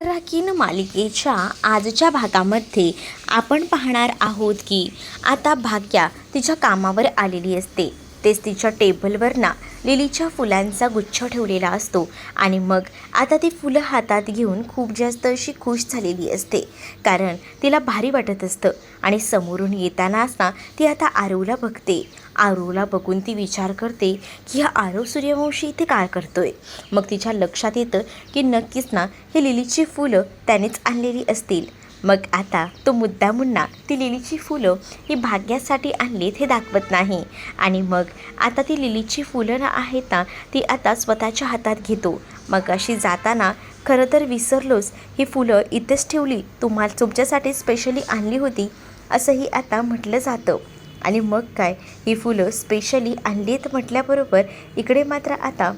Rakhine मालिकेच्या आजच्या भागामध्ये आपण पाहणार आहोत की आता भाग्या तिच्या कामावर आलेली असते. तेच तिच्या टेबलवर ना लिलीच्या फुलांचा गुच्छ ठेवलेला असतो आणि मग आता ती फुलं हातात घेऊन खूप जास्त अशी खुश झालेली असते, कारण तिला भारी वाटत असतं. आणि समोरून येतानाच ना ती आता आरवला बघते. आरवला बघून ती विचार करते की हा आरव सूर्यवंशी इथे काय करतोय. मग तिच्या लक्षात येतं की नक्कीच ना ही लिलीची फुलं त्यानेच आणलेली असतील. मग आता तो मुद्दामून ना ती लिलीची फुलं ही भाग्यासाठी आणलीत हे दाखवत नाही. आणि मग आता ती लिलीची फुलं ना आहेत ना ती आता स्वतःच्या हातात घेतो. मग अशी जाताना खरं तर विसरलोच, ही फुलं इथेच ठेवली, तुमच्यासाठी स्पेशली आणली होती असंही आता म्हटलं जातं. आणि मग काय, ही फुलं स्पेशली आणलीत म्हटल्याबरोबर इकडे मात्र आता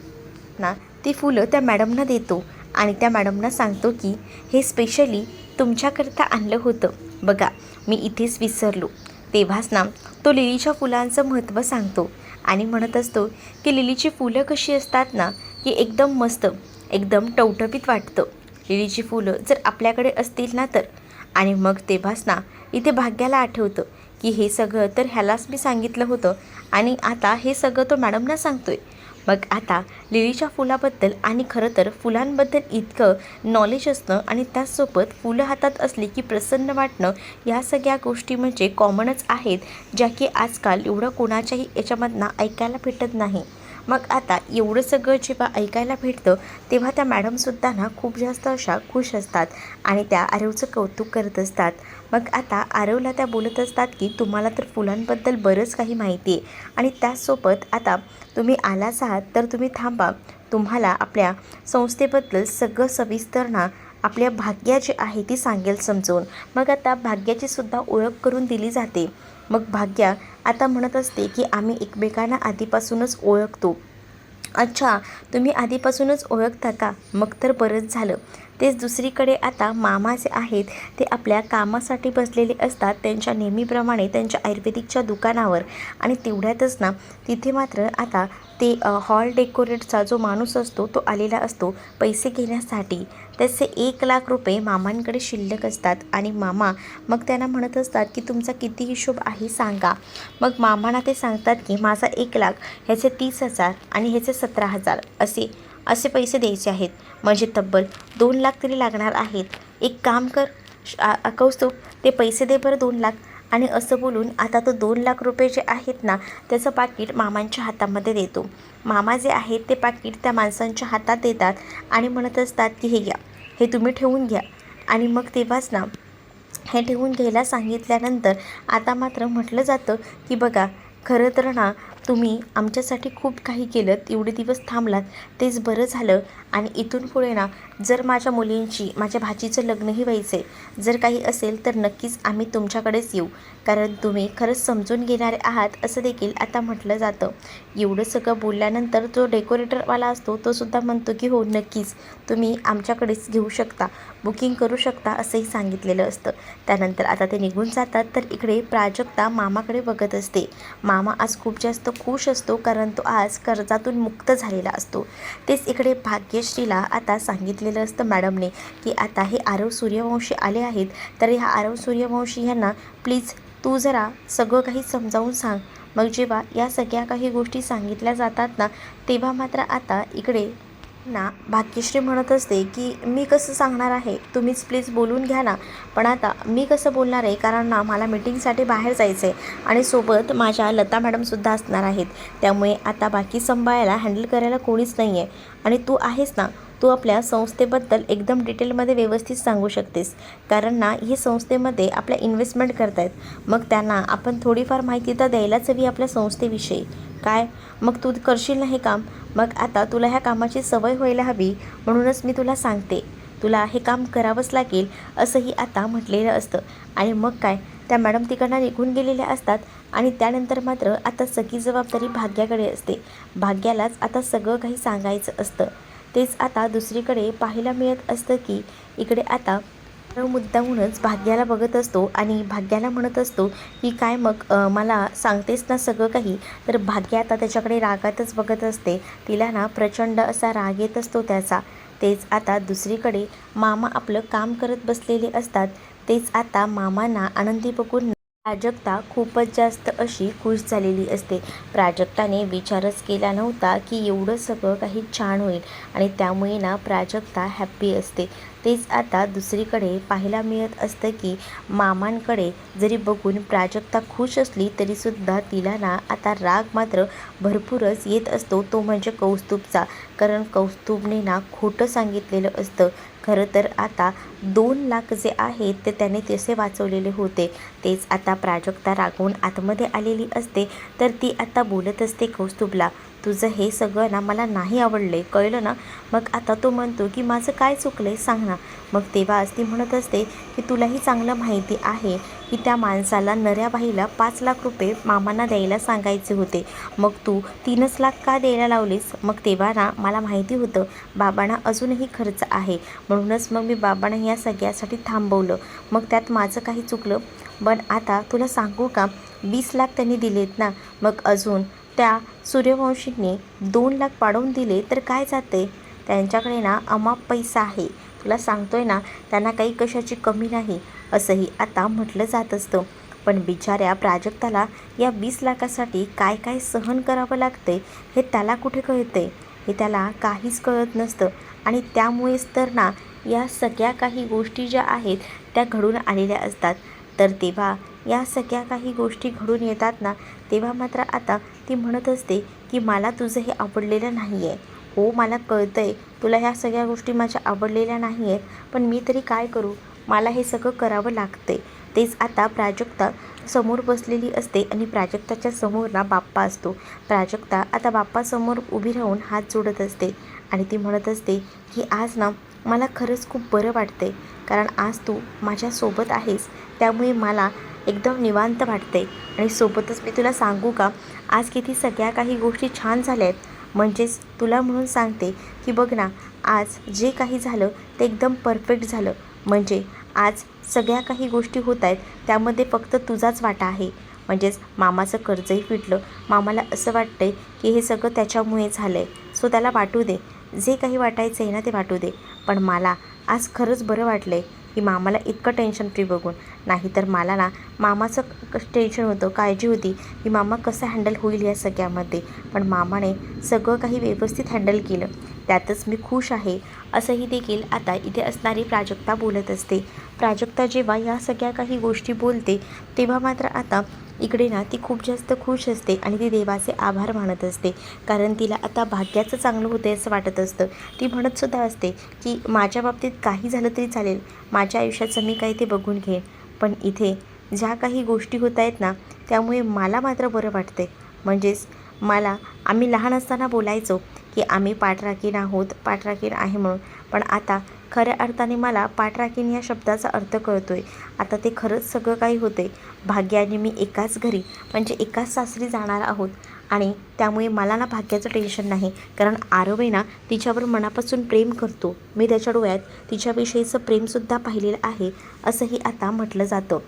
ना ती फुलं त्या मॅडमना देतो आणि त्या मॅडमना सांगतो की हे स्पेशली तुमच्याकरता आणलं होतं बघा, मी इथेच विसरलो. तेव्हाच ना तो लिलीच्या फुलांचं महत्त्व सांगतो आणि म्हणत असतो की लिलीची फुलं कशी असतात ना की एकदम मस्त, एकदम टवटवीत वाटतं लिलीची फुलं जर आपल्याकडे असतील ना तर. आणि मग तेव्हाच ना इथे भाग्याला आठवतं की हे सगळं तर ह्यालाच मी सांगितलं होतं आणि आता हे सगळं तो मॅडमना सांगतोय. मग आता लिलीच्या फुलाबद्दल आणि खरं तर फुलांबद्दल इतकं नॉलेज असणं आणि त्याचसोबत फुलं हातात असली की प्रसन्न वाटणं, या सगळ्या गोष्टी म्हणजे कॉमनच आहेत, ज्या की आजकाल एवढं कोणाच्याही याच्यामधनं ऐकायला भेटत नाही. मग आता एवढं सगळं जेव्हा ऐकायला भेटतं तेव्हा त्या मॅडमसुद्धा ना खूप जास्त अशा खुश असतात आणि त्या आरवचं कौतुक करत असतात. मग आता आरवला त्या बोलत असतात की तुम्हाला तर फुलांबद्दल बरंच काही माहिती आहे आणि त्याचसोबत आता तुम्ही आलाच आहात तर तुम्ही थांबा, तुम्हाला आपल्या संस्थेबद्दल सगळं सविस्तर ना आपल्या भाग्या जी आहे ती सांगेल समजवून. मग आता भाग्याची सुद्धा ओळख करून दिली जाते. मग भाग्या आता म्हणत असते की आम्ही एकमेकांना आधीपासूनच ओळखतो. अच्छा, तुम्ही आधीपासूनच ओळखता का, मग तर बरंच झालं. तेच दुसरीकडे आता मामा जे आहेत ते आपल्या कामासाठी बसलेले असतात त्यांच्या नेहमीप्रमाणे त्यांच्या आयुर्वेदिकच्या दुकानावर. आणि तेवढ्यातच ना तिथे मात्र आता ते हॉल डेकोरेटचा जो माणूस असतो तो आलेला असतो पैसे घेण्यासाठी. त्याचे 1,00,000 रुपये मामांकडे शिल्लक असतात आणि मामा मग त्यांना म्हणत असतात की तुमचा किती हिशोब आहे सांगा. मग मामांना ते सांगतात की माझा 1,00,000, ह्याचे 30,000 आणि ह्याचे 17,000 असे असे पैसे द्यायचे आहेत, म्हणजे तब्बल 2,00,000 तरी लागणार आहेत. एक काम कर कौस्तुभ, ते पैसे दे बरं 2,00,000. आणि असं बोलून आता तो 2,00,000 रुपये जे आहेत ना त्याचं पाकीट मामांच्या हातामध्ये देतो. मामा जे आहेत ते पाकीट त्या माणसांच्या हातात देतात आणि म्हणत असतात की हे घ्या, हे तुम्ही ठेवून घ्या. आणि मग तेव्हाच ना हे ठेवून घ्यायला सांगितल्यानंतर आता मात्र म्हटलं जातं की बघा, खरं तर ना तुम्ही आमच्यासाठी खूप काही केलं, एवढे दिवस थांबलात तेच बरं झालं. आणि इथून पुढे ना जर माझ्या मुलींची, माझ्या भाचीचं लग्नही व्हायचे, जर काही असेल तर नक्कीच आम्ही तुमच्याकडेच येऊ, कारण तुम्ही खरंच समजून घेणारे आहात असं देखील आता म्हटलं जातं. एवढं सगळं बोलल्यानंतर जो डेकोरेटरवाला असतो तो सुद्धा म्हणतो की हो नक्कीच तुम्ही आमच्याकडेच घेऊ शकता, बुकिंग करू शकता असंही सांगितलेलं असतं. त्यानंतर आता ते निघून जातात तर इकडे प्राजक्ता मामाकडे बघत असते. मामा आज खूप जास्त खुश असतो कारण तो आज कर्जातून मुक्त झालेला असतो. तेच इकडे भाग्यश्रीला आता सांगितलेलं असतं मॅडमने की आता हे आरव सूर्यवंशी आले आहेत, तर ह्या आरव सूर्यवंशी यांना प्लीज तू जरा सगळं काही समजावून सांग. मग जेव्हा या सगळ्या काही गोष्टी सांगितल्या जातात ना तेव्हा मात्र आता इकडे ना भाग्यश्री म्हणत असते की मी कसं सांगणार आहे, तुम्हीच प्लीज बोलून घ्या ना. पण आता मी कसं बोलणार आहे, कारण ना मला मीटिंगसाठी बाहेर जायचं आहे आणि सोबत माझ्या लता मॅडमसुद्धा असणार आहेत, त्यामुळे आता बाकी सांभाळायला हँडल करायला कोणीच नाही आहे. आणि तू आहेस ना, तू आपल्या संस्थेबद्दल एकदम डिटेलमध्ये व्यवस्थित सांगू शकतेस, कारण ना ही संस्थेमध्ये आपल्या इन्व्हेस्टमेंट करतायत, मग त्यांना आपण थोडीफार माहिती तर द्यायलाच हवी आपल्या संस्थेविषयी. काय मग तू करशील ना हे काम? मग आता तुला ह्या कामाची सवय व्हायला हवी, म्हणूनच मी तुला सांगते, तुला हे काम करावंच लागेल असंही आता म्हटलेलं असतं. आणि मग काय, त्या मॅडम तिकडनं निघून गेलेल्या असतात आणि त्यानंतर मात्र आता सगळी जबाबदारी भाग्याकडे असते. भाग्यालाच आता सगळं काही सांगायचं असतं. तेच आता दुसरीकडे पाहायला मिळत असतं की इकडे आता मुद्दामूनच भाग्याला बघत असतो आणि भाग्याला म्हणत असतो की काय मग मला सांगतेस ना सगळं काही. तर भाग्या आता त्याच्याकडे रागातच बघत असते. तिला ना प्रचंड असा राग येत असतो त्याचा. तेच आता दुसरीकडे मामा आपलं काम करत बसलेले असतात. तेच आता मामांना आनंदी बघून प्राजक्ता खूपच जास्त अशी खुश झालेली असते. प्राजक्ताने विचारच केला नव्हता की एवढं सगळं काही छान होईल आणि त्यामुळे ना प्राजक्ता हॅप्पी असते. तेच आता दुसरीकडे पाहायला मिळत असतं की मामांकडे जरी बघून प्राजक्ता खुश असली तरीसुद्धा तिला ना आता राग मात्र भरपूरच येत असतो, तो म्हणजे कौस्तुभचा. कारण कौस्तुभने ना खोटं सांगितलेलं असतं. खरं तर आता 2 लाख जे आहेत ते त्याने तसे वाचवलेले होते. तेच आता प्राजक्ता रागवून आतमध्ये आलेली असते. तर ती आता बोलत असते कौस्तुभला, तुझं हे सगळं ना मला नाही आवडले, कळलं ना. मग आता तो म्हणतो की माझं काय चुकलं सांग ना. मग तेव्हाच ती म्हणत असते की तुलाही चांगलं माहिती आहे की त्या माणसाला नऱ्या बाईला 5 लाख रुपये मामांना द्यायला सांगायचे होते, मग तू 3च लाख का द्यायला लावलीस. मग तेव्हा ना मला माहिती होतं बाबांना अजूनही खर्च आहे, म्हणूनच मग मी बाबांना या सगळ्यासाठी थांबवलं. मग त्यात माझं काही चुकलं. पण आता तुला सांगू का, 20 लाख त्यांनी दिलेत ना, मग अजून त्या सूर्यवंशींनी 2 लाख वाढवून दिले तर काय जाते. त्यांच्याकडे ना अमाप पैसा आहे, तुला सांगतोय ना, त्यांना काही कशाची कमी नाही असंही आता म्हटलं जात असतं. पण बिचाऱ्या प्राजक्ताला या 20 लाखासाठी काय काय सहन करावं लागते हे त्याला कुठे कळते, हे त्याला काहीच कळत नसतं. आणि त्यामुळेच तर ना या सगळ्या काही गोष्टी ज्या आहेत त्या घडून आलेल्या असतात. तर तेव्हा या सगळ्या काही गोष्टी घडून येतात ना, तेव्हा मात्र आता ती म्हणत असते की मला तुझं हे आवडलेलं नाही आहे. हो मला कळतं आहे तुला ह्या सगळ्या गोष्टी माझ्या आवडलेल्या नाही आहेत, पण मी तरी काय करू, मला हे सगळं करावं लागते. तेच आता प्राजक्ता समोर बसलेली असते आणि प्राजक्ताच्या समोर ना बाप्पा असतो. प्राजक्ता आता बाप्पासमोर उभी राहून हात जोडत असते आणि ती म्हणत असते की आज ना मला खरंच खूप बरं वाटते, कारण आज तू माझ्यासोबत आहेस, त्यामुळे मला एकदम निवांत वाटते. आणि सोबतच मी तुला सांगू का, आज किती सगळ्या काही गोष्टी छान झाल्या आहेत. म्हणजेच तुला म्हणून सांगते की बघ ना, आज जे काही झालं ते एकदम परफेक्ट झालं. म्हणजे आज सगळ्या काही गोष्टी होत आहेत त्यामध्ये फक्त तुझाच वाटा आहे. म्हणजेच मामाचं कर्जही फिटलं. मामाला असं वाटतंय की हे सगळं त्याच्यामुळे झालं आहे, सो त्याला वाटू दे, जे काही वाटायचं आहे ना ते वाटू दे. पण मला आज खरंच बरं वाटलं आहे की मामाला इतकं टेन्शन फ्री बघून. नाहीतर मला ना मामाचं टेन्शन होतं, काळजी होती की मामा कसं हँडल होईल या सगळ्यामध्ये. पण मामाने सगळं काही व्यवस्थित हँडल केलं, त्यातच मी खुश आहे असंही देखील आता इथे असणारी प्राजक्ता बोलत असते. प्राजक्ता जेव्हा या सगळ्या काही गोष्टी बोलते तेव्हा मात्र आता इकडे ना ती खूप जास्त खुश असते आणि ती देवाचे आभार मानत असते. कारण तिला आता भाग्याचं चांगलं होतं असं वाटत असतं. ती म्हणतसुद्धा असते की माझ्या बाबतीत काही झालं तरी चालेल, माझ्या आयुष्याचं मी काही ते बघून घेईन, पण इथे ज्या काही गोष्टी होत आहेत ना त्यामुळे मला मात्र बरं वाटते. म्हणजेच आम्ही लहान असताना बोलायचो की आम्ही पाठराखीण आहोत, पाठराखीण आहे म्हणून, पण आता खऱ्या अर्थाने मला पाठराखीण या शब्दाचा अर्थ कळतो आहे. आता ते खरंच सगळं काही होते. भाग्याने मी एकाच घरी म्हणजे एकाच सासरी जाणार आहोत आणि त्यामुळे मला ना भाग्याचं टेन्शन नाही. कारण आरव ना तिच्यावर मनापासून प्रेम करतो, मी त्याच्या डोळ्यात तिच्याविषयीचं प्रेमसुद्धा पाहिलेलं आहे असंही आता म्हटलं जातं.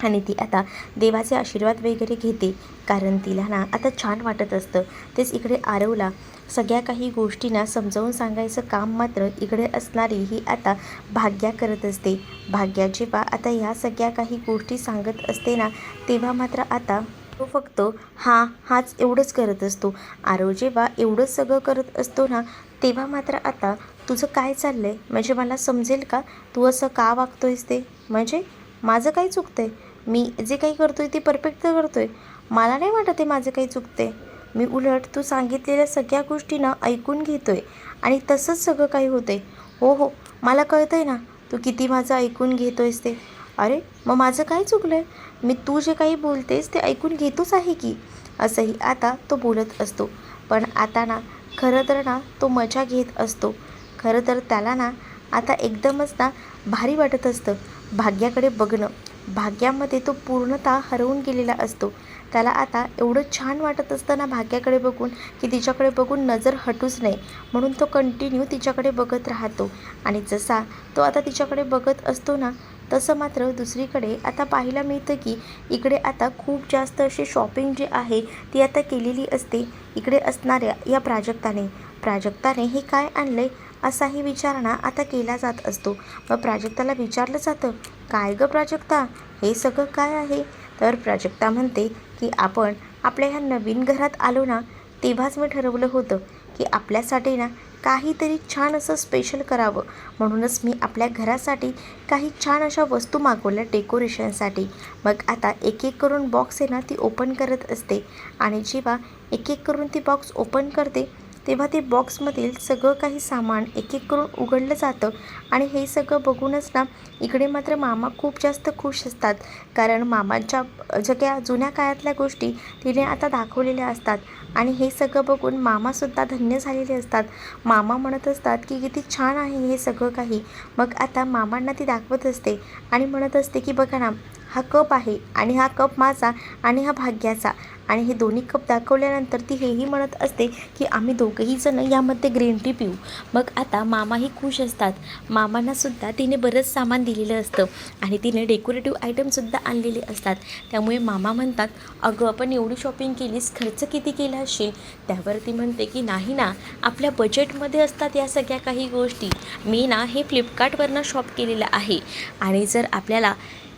आणि ती आता देवाचे आशीर्वाद वगैरे घेते, कारण तिला ना आता छान वाटत असतं. तेच इकडे आरवला सगळ्या काही गोष्टींना समजावून सांगायचं काम मात्र इकडे असणारी ही आता भाग्या करत असते. भाग्या जेव्हा आता ह्या सगळ्या काही गोष्टी सांगत असते ना तेव्हा मात्र आता तो फक्त हाच एवढंच करत असतो. आरव जेव्हा एवढंच सगळं करत असतो ना तेव्हा मात्र आता तुझं काय चाललं आहे, म्हणजे मला समजेल का, तू असं का वागतोयस ते, म्हणजे माझं काही चुकतं आहे, मी जे काही करतो आहे ते परफेक्ट तर करतो आहे, मला नाही वाटत आहे माझं काही चुकतं आहे. मी उलट तू सांगितलेल्या सगळ्या गोष्टींना ऐकून घेतो आहे आणि तसंच सगळं काही होतं आहे. हो हो मला कळतं आहे ना तू किती माझं ऐकून घेतो आहेस ते. अरे मग माझं काय चुकलं आहे, मी तू जे काही बोलतेस ते ऐकून घेतोच आहे की, असंही आता तो बोलत असतो. पण आता ना खरं तर ना तो मजा घेत असतो. खरं तर त्याला ना आता एकदमच ना भारी वाटत असतं भाग्याकडे बघणं. भाग्यामध्ये तो पूर्णतः हरवून गेलेला असतो. त्याला आता एवढं छान वाटत असतं ना भाग्याकडे बघून की तिच्याकडे बघून नजर हटूच नये, म्हणून तो कंटिन्यू तिच्याकडे बघत राहतो. आणि जसा तो आता तिच्याकडे बघत असतो ना तसं मात्र दुसरीकडे आता पाहायला मिळतं की इकडे आता खूप जास्त अशी शॉपिंग जी आहे ती आता केलेली असते इकडे असणाऱ्या या प्राजक्ताने. प्राजक्ताने हे काय आणलं आहे, असाही विचार ना आता केला जात असतो. मग प्राजक्ताला विचारलं जातं, काय गं प्राजक्ता, हे सगळं काय आहे? तर प्राजक्ता म्हणते की आपण आपल्या ह्या नवीन घरात आलो ना, तेव्हाच मी ठरवलं होतं की आपल्यासाठी ना काहीतरी छान असं स्पेशल करावं. म्हणूनच मी आपल्या घरासाठी काही छान अशा वस्तू मागवल्या डेकोरेशनसाठी. मग आता एक एक करून बॉक्स आहे ना ती ओपन करत असते. आणि जेव्हा एक एक करून ती बॉक्स ओपन करते तेव्हा ते बॉक्समधील सगळं काही सामान एक एक करून उघडलं जातं. आणि हे सगळं बघूनच ना इकडे मात्र मामा खूप जास्त खुश असतात. कारण मामाच्या सगळ्या जुन्या काळातल्या गोष्टी तिने आता दाखवलेल्या असतात. आणि हे सगळं बघून मामासुद्धा धन्य झालेले असतात. मामा म्हणत असतात की किती छान आहे हे सगळं काही. मग आता मामांना ती दाखवत असते आणि म्हणत असते की बघा ना, हा कप आहे आणि हा कप माझा आणि हा भाग्याचा. आणि हे दोन्ही कप दाखवल्यानंतर ती हेही म्हणत असते की आम्ही दोघंही जण यामध्ये ग्रीन टी पिऊ. मग आता मामाही खुश असतात. मामांनासुद्धा तिने बरंच सामान दिलेलं असतं आणि तिने डेकोरेटिव्ह आयटमसुद्धा आणलेले असतात. त्यामुळे मामा म्हणतात, अगं आपण एवढी शॉपिंग केलीस, खर्च किती केला असेल? त्यावर ती म्हणते की नाही ना, आपल्या बजेटमध्ये असतात या सगळ्या काही गोष्टी. मी ना हे फ्लिपकार्टवरनं शॉप केलेलं आहे आणि जर आपल्याला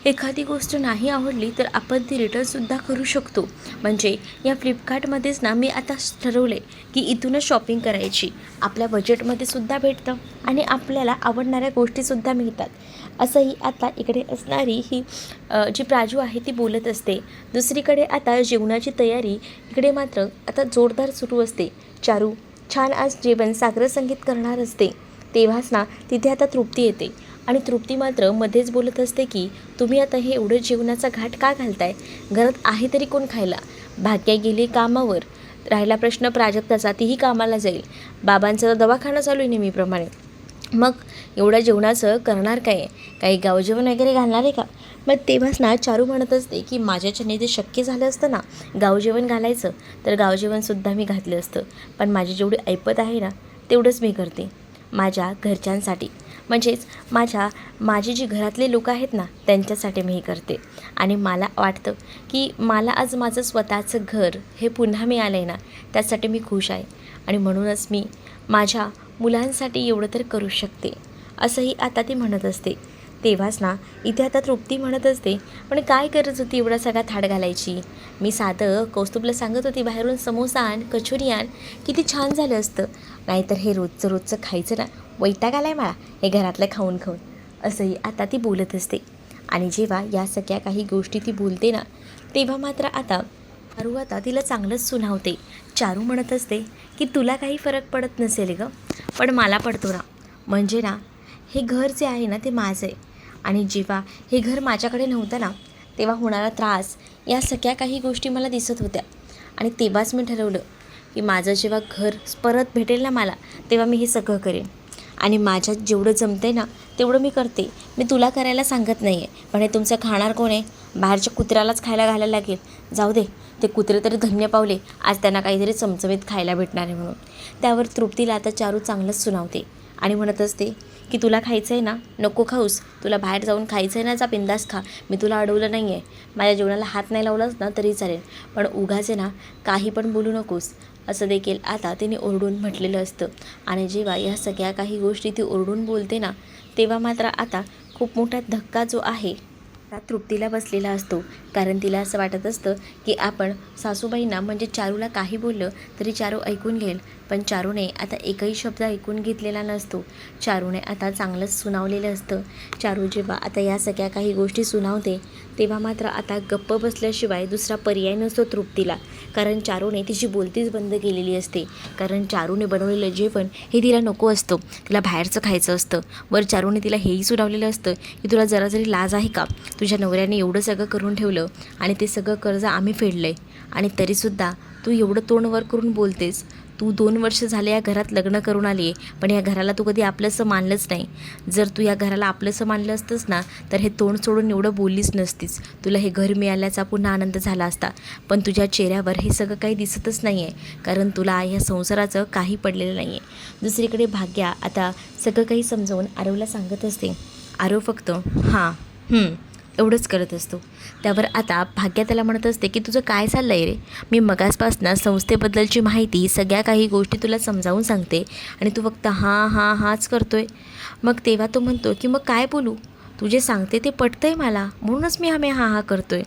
एखादी गोष्ट नाही आवडली तर आपण ती रिटर्नसुद्धा करू शकतो. म्हणजे या फ्लिपकार्टमध्येच ना मी आता ठरवले की इथूनच शॉपिंग करायची. आपल्या बजेटमध्ये सुद्धा भेटतं आणि आपल्याला आवडणाऱ्या गोष्टीसुद्धा मिळतात. असंही आता इकडे असणारी ही जी प्राजू आहे ती बोलत असते. दुसरीकडे आता जेवणाची तयारी इकडे मात्र आता जोरदार सुरू असते. चारू छान आज जेवण सागर संगीत करणार असते. तेव्हाच ना तिथे आता तृप्ती येते आणि तृप्ती मात्र मध्येच बोलत असते की तुम्ही आता हे एवढं जेवणाचा घाट का घालताय? घरात आहे तरी कोण खायला? भाग्या गेली कामावर. राहिला प्रश्न प्राजक्ताचा, तीही कामाला जाईल. बाबांचा दवाखाना चालू आहे नेहमीप्रमाणे. मग एवढ्या जेवणाचं करणार काय? काही गावजेवण वगैरे घालणार आहे का? मग तेव्हाच ना चारू म्हणत असते की माझ्याच्याने ते शक्य झालं असतं ना गावजेवण घालायचं तर गावजेवणसुद्धा मी घातलं असतं. पण माझी जेवढी ऐपत आहे ना तेवढंच मी करते माझ्या घरच्यांसाठी. म्हणजेच माझी जी घरातले लोक आहेत ना त्यांच्यासाठी मी हे करते. आणि मला वाटतं की मला आज माझं स्वतःचं घर हे पुन्हा मिळालं आहे ना, त्यासाठी मी खुश आहे. आणि म्हणूनच मी माझ्या मुलांसाठी एवढं तर करू शकते, असंही आता ती म्हणत असते. तेव्हाच ना इथे आता तृप्ती म्हणत असते, पण काय गरज होती एवढा सगळा थाट घालायची? मी साधं कौस्तुभला सांगत होती बाहेरून समोसा आण, कचोरी आण, किती छान झालं असतं. नाहीतर हे रोजचं रोजचं खायचं ना, वैताग आलाय मला हे घरातलं खाऊन खाऊन, असंही आता ती बोलत असते. आणि जेव्हा या सगळ्या काही गोष्टी ती बोलते ना तेव्हा मात्र आता चारू आता तिला चांगलंच सुनावते. चारू म्हणत असते की तुला काही फरक पडत नसेल गं, पण मला पडतो ना. म्हणजे ना हे घर जे आहे ना ते माझं आहे. आणि जेव्हा हे घर माझ्याकडे नव्हतं ना तेव्हा होणारा त्रास या सगळ्या काही गोष्टी मला दिसत होत्या. आणि तेव्हाच मी ठरवलं की माझं जेव्हा घर परत भेटेल ना मला तेव्हा मी हे सगळं करेन. आणि माझ्यात जेवढं जमतं आहे ना तेवढं मी करते. मी तुला करायला सांगत नाही आहे, पण हे तुमचं खाणार कोण आहे? बाहेरच्या कुत्र्यालाच खायला घालायला लागेल. जाऊ दे, ते कुत्रे तरी धन्य पावले आज त्यांना काहीतरी चमचमीत खायला भेटणार आहे म्हणून. त्यावर तृप्तीला आता चारू चांगलंच सुनावते आणि म्हणत असते की तुला खायचं आहे ना, नको खाऊस. तुला बाहेर जाऊन खायचं आहे ना, जा बिंदास खा. मी तुला अडवलं नाही आहे. माझ्या जेवणाला हात नाही लावलास ना तरी चालेल, पण उगाच आहे ना काही पण बोलू नकोस, असं देखील आता तिने ओरडून म्हटलेलं असतं. आणि जेव्हा या सगळ्या काही गोष्टी ती ओरडून बोलते ना तेव्हा मात्र आता खूप मोठा धक्का जो आहे त्या तृप्तीला बसलेला असतो. कारण तिला असं वाटत असतं की आपण सासूबाईंना म्हणजे चारूला काही बोललं तरी चारू ऐकून घेईल, पण चारूने आता एकही शब्द ऐकून घेतलेला नसतो. चारूने आता चांगलंच सुनावलेलं असतं. चारू जेव्हा आता या सगळ्या काही गोष्टी सुनावते तेव्हा मात्र आता गप्प बसल्याशिवाय दुसरा पर्याय नसतो तृप्तीला. कारण चारूने तिची बोलतीच बंद केलेली असते. कारण चारूने बनवलेलं जेवण हे तिला नको असतं, तिला बाहेरचं खायचं असतं. वर चारूने तिला हेही सुनावलेलं असतं की तुला जरा जरी लाज आहे का? तुझ्या नवऱ्याने एवढं सगळं करून ठेवलं आणि ते सगळं कर्ज आम्ही फेडलं आहे आणि तरीसुद्धा तू एवढं तोंड वर करून बोलतेस. तू 2 वर्ष झाले या घरात लग्न करून आली आहे, पण या घराला तू कधी आपलंसं मानलंच नाही. जर तू या घराला आपलंसं मानलं असतंस ना तर हे तोंड सोडून एवढं बोललीच नसतीस. तुला हे घर मिळाल्याचा पुन्हा आनंद झाला असता, पण तुझ्या चेहऱ्यावर हे सगळं काही दिसतच नाही आहे. कारण तुला ह्या संसाराचं काही पडलेलं नाही आहे. दुसरीकडे भाग्या आता सगळं काही समजावून आरवला सांगत असते. आरव फक्त हां एवढंच करत असतो. त्यावर आता भाग्या त्याला म्हणत असते की तुझं काय चाललं आहे रे, मी मगासपासनं संस्थेबद्दलची माहिती सगळ्या काही गोष्टी तुला समजावून सांगते आणि तू फक्त हां हां हाच करतो आहे. मग तेव्हा तो म्हणतो की मग काय बोलू, तू जे सांगते ते पटतं आहे मला, म्हणूनच मी हां हां करतो आहे.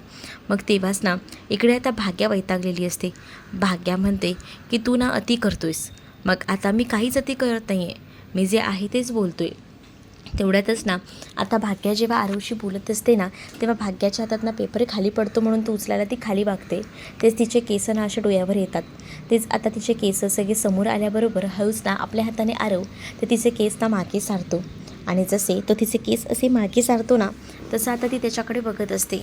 मग तेव्हाच ना इकडे आता भाग्या वैतागलेली असते. भाग्या म्हणते की तू ना अति करतो आहेस. मग आता मी काहीच अति करत नाही आहे, मी जे आहे तेच बोलतो आहे. तेवढ्यातच ना आता भाग्या जेव्हा आरवशी बोलत असते ना, तेव्हा भाग्याच्या हातात ना पेपर खाली पडतो म्हणून तो उचलायला ती खाली वागते. तेच तिचे केस ना असे डोळ्यावर येतात. तेच आता तिचे केस सगळे समोर आल्याबरोबर हळूच ना आपल्या हाताने आरव तर तिचे केस ना मागे सारतो. आणि जसे तो तिचे केस असे मागे सारतो ना, तसं आता ती त्याच्याकडे बघत असते.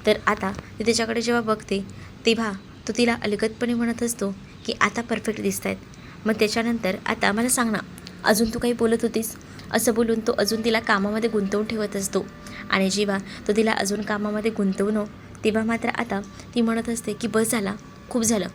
तर आता ती त्याच्याकडे जेव्हा बघते तेव्हा तो तिला अलगदपणे म्हणत असतो की आता परफेक्ट दिसत आहेत. मग त्याच्यानंतर आता मला सांग ना, अजून तू काही बोलत होतीस, असं बोलून तो अजून तिला कामामध्ये गुंतवून ठेवत असतो. आणि जेव्हा तो तिला अजून कामामध्ये गुंतवणं तेव्हा मात्र आता ती म्हणत असते की बस झाला, खूप झालं,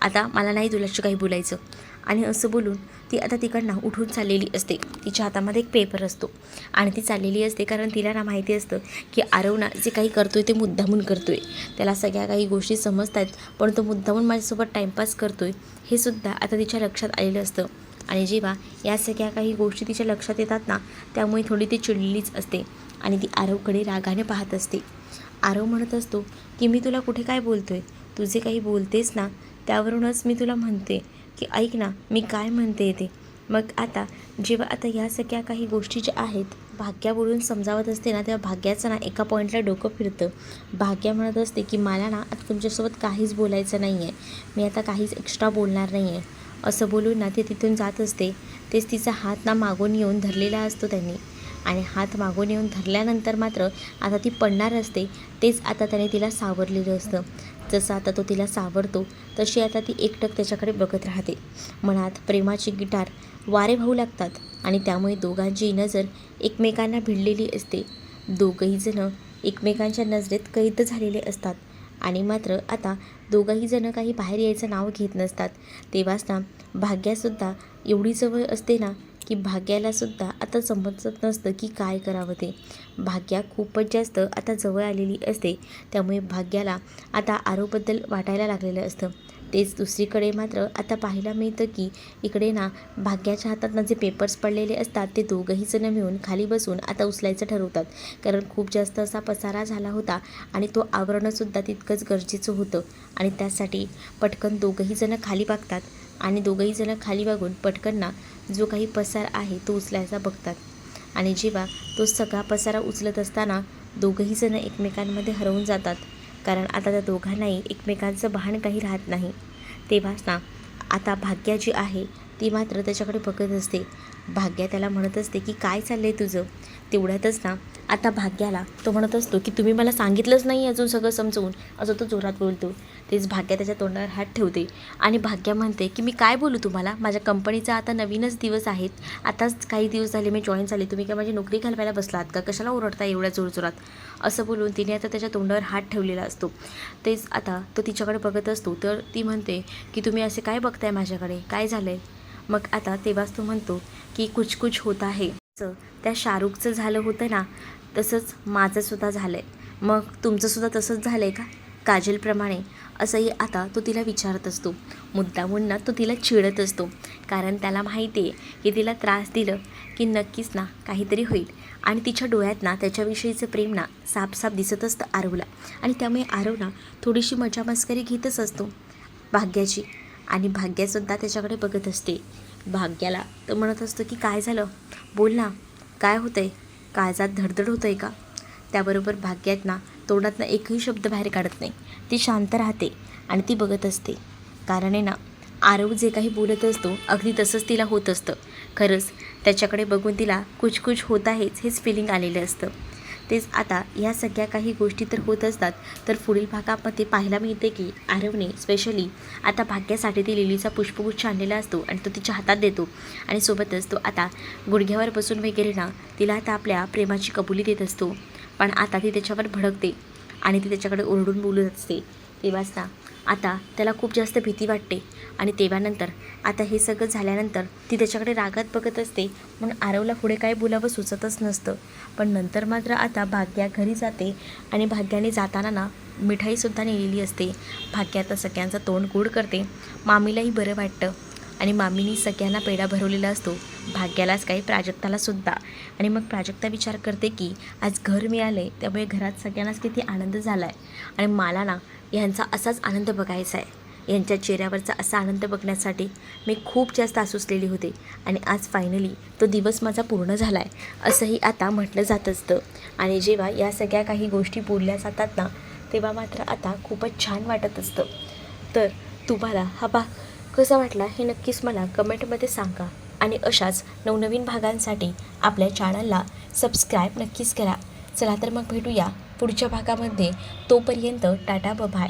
आता मला नाही तुलाशी काही बोलायचं. आणि असं बोलून ती आता तिकडनं उठून चाललेली असते. तिच्या हातामध्ये एक पेपर असतो आणि ती चाललेली असते, कारण तिला ना माहिती असतं की आरव ना जे काही करतोय ते मुद्दामून करतोय. त्याला सगळ्या काही गोष्टी समजत आहेत, पण तो मुद्दामून माझ्यासोबत टाईमपास करतोय हे सुद्धा आता तिच्या लक्षात आलेलं असतं. आणि जेव्हा या सगळ्या काही गोष्टी तिच्या लक्षात येतात ना, त्यामुळे थोडी ती चिडलेलीच असते आणि ती आरवकडे रागाने पाहत असते. आरव म्हणत असतो की मी तुला कुठे काय बोलतोय, तू जे काही बोलतेस ना त्यावरूनच मी तुला म्हणते की ऐक ना मी काय म्हणते ते. मग आता जेव्हा आता या सगळ्या काही गोष्टी ज्या आहेत भाग्या बोलून समजावत असते ना, तेव्हा भाग्याचं ना एका पॉईंटला डोकं फिरतं. भाग्या म्हणत असते की मला ना आता तुमच्यासोबत काहीच बोलायचं नाही आहे, मी आता काहीच एक्स्ट्रा बोलणार नाही आहे. असं बोलून ना ती तिथून जात असते. तेच तिचा हात ना मागून येऊन धरलेला असतो त्यांनी. आणि हात मागून येऊन धरल्यानंतर मात्र आता ती पडणार असते. तेच आता त्याने तिला सावरलेलं असतं. जसं आता तो तिला सावरतो तशी आता ती एकटक त्याच्याकडे बघत राहते. मनात प्रेमाची गिटार वारे वाहू लागतात आणि त्यामुळे दोघांची नजर एकमेकांना भिडलेली असते. दोघंही जणं एकमेकांच्या नजरेत कैद झालेले असतात आणि मात्र आता दोघंही जणं काही बाहेर यायचं नाव घेत नसतात. तेव्हाच ना भाग्यासुद्धा एवढी जवळ असते ना की भाग्यालासुद्धा आता समजत नसतं की काय करावं ते. भाग्या खूपच जास्त आता जवळ आलेली असते, त्यामुळे भाग्याला आता आरवबद्दल वाटायला लागलेलं असतं. तेच दुसरीकडे मात्र आता पाहायला मिळतं की इकडे ना भाग्याच्या हातात ना जे पेपर्स पडलेले असतात ते दोघंही जणं मिळून खाली बसून आता उचलायचं ठरवतात. कारण खूप जास्त असा पसारा झाला होता आणि तो आवरणंसुद्धा तितकंच गरजेचं होतं. आणि त्यासाठी पटकन दोघंही जणं खाली बघतात आणि दोघंही जणं खाली बघून पटकन ना जो काही पसार आहे तो उचलायचा बघतात. आणि जेव्हा तो सगळा पसारा उचलत असताना दोघंही जणं एकमेकांमध्ये हरवून जातात, कारण आता त्या दोघांनाही एकमेकांचं भान काही राहत नाही. तेव्हाच ना आता भाग्या जी आहे ती मात्र त्याच्याकडे बघत असते. भाग्या त्याला म्हणत असते की काय चाललं आहे तुझं. तेवढ्यातच ना आता भाग्याला तो म्हणत असतो की तुम्ही मला सांगितलंच नाही अजून सगळं समजवून, असं तो जोरात बोलतो. तेच भाग्या त्याच्या तोंडावर हात ठेवते आणि भाग्या म्हणते की मी काय बोलू तुम्हाला, माझ्या कंपनीचा आता नवीनच दिवस आहेत, आताच काही दिवस झाले मी जॉईन झाले, तुम्ही काय माझी नोकरी घालवायला बसलात का, कशाला ओरडता एवढ्या जोरजोरात, असं बोलून तिने आता त्याच्या तोंडावर हात ठेवलेला असतो. तेच आता तो तिच्याकडे बघत असतो. तर ती म्हणते की तुम्ही असे काय बघताय माझ्याकडे, काय झालं आहे. मग आता तेव्हाच तो म्हणतो की कुछ कुछ होता है. त्या शाहरुखचं झालं होतं ना तसंच माझंसुद्धा झालं आहे, मग तुमचंसुद्धा तसंच झालं आहे का काजलप्रमाणे, असंही आता तो तिला विचारत असतो. मुद्दामून ना तो तिला चिडत असतो, कारण त्याला माहिती आहे की तिला त्रास दिलं की नक्कीच ना काहीतरी होईल. आणि तिच्या डोळ्यात ना त्याच्याविषयीचं प्रेम ना साफ दिसत असतं आरवला. आणि त्यामुळे आरव ना थोडीशी मजा मस्करी घेतच असतो भाग्याची. आणि भाग्यासुद्धा त्याच्याकडे बघत असते. भाग्याला तो म्हणत असतो की काय झालं, बोल ना, काय होतं आहे, काळजात धडधड होतं आहे का. त्याबरोबर भाग्यात ना तोंडातनं एकही शब्द बाहेर काढत नाही. ती शांत राहते आणि ती बघत असते, कारण आहे ना आरव जे काही बोलत असतो अगदी तसंच तिला होत असतं. खरंच त्याच्याकडे बघून तिला कुछ कुछ होत आहेच हेच फिलिंग आलेलं असतं. तेच आता ह्या सगळ्या काही गोष्टी तर होत असतात. तर पुढील भागामध्ये पाहायला मिळते की आरवने स्पेशली आता भाग्यासाठी ती लिलीचा पुष्पगुच्छ आणलेला असतो आणि तो तिच्या हातात देतो. आणि सोबतच तो आता गुडघ्यावर बसून वगैरे ना तिला आता आपल्या प्रेमाची कबुली देत असतो. पण आता ती त्याच्यावर भडकते आणि ती त्याच्याकडे ओरडून बोलत असते. तेव्हाच ना आता त्याला खूप जास्त भीती वाटते आणि तेव्हानंतर आता हे सगळं झाल्यानंतर ती त्याच्याकडे रागात बघत असते. म्हणून आरवला पुढे काय बोलावं सुचतच नसतं. पण नंतर मात्र आता भाग्या घरी जाते आणि भाग्याने जाताना ना मिठाईसुद्धा नेलेली असते. भाग्या आता सगळ्यांचं तोंड गोड करते. मामीलाही बरं वाटतं आणि मामीनी सगळ्यांना पेढा भरवलेला असतो, भाग्यालाच काही प्राजक्तालासुद्धा. आणि मग प्राजक्ता विचार करते की आज घर मिळाले त्यामुळे घरात सगळ्यांनाच किती आनंद झाला आहे आणि मला ना ह्यांचा असाच आनंद बघायचा आहे. यांच्या चेहऱ्यावरचा असा आनंद बघण्यासाठी मी खूप जास्त आसुसलेली होते आणि आज फायनली तो दिवस माझा पूर्ण झाला आहे असंही आता म्हटलं जात असतं. आणि जेव्हा या सगळ्या काही गोष्टी बोलल्या जातात ना तेव्हा मात्र आता खूपच छान वाटत असतं. तर तुम्हाला हा भाग कसा वाटला हे नक्कीच मला कमेंटमध्ये सांगा आणि अशाच नवनवीन भागांसाठी आपल्या चॅनलला सबस्क्राईब नक्कीच करा. चला तर मग भेटूया पुढच्या भागामध्ये. तोपर्यंत टाटा बाय.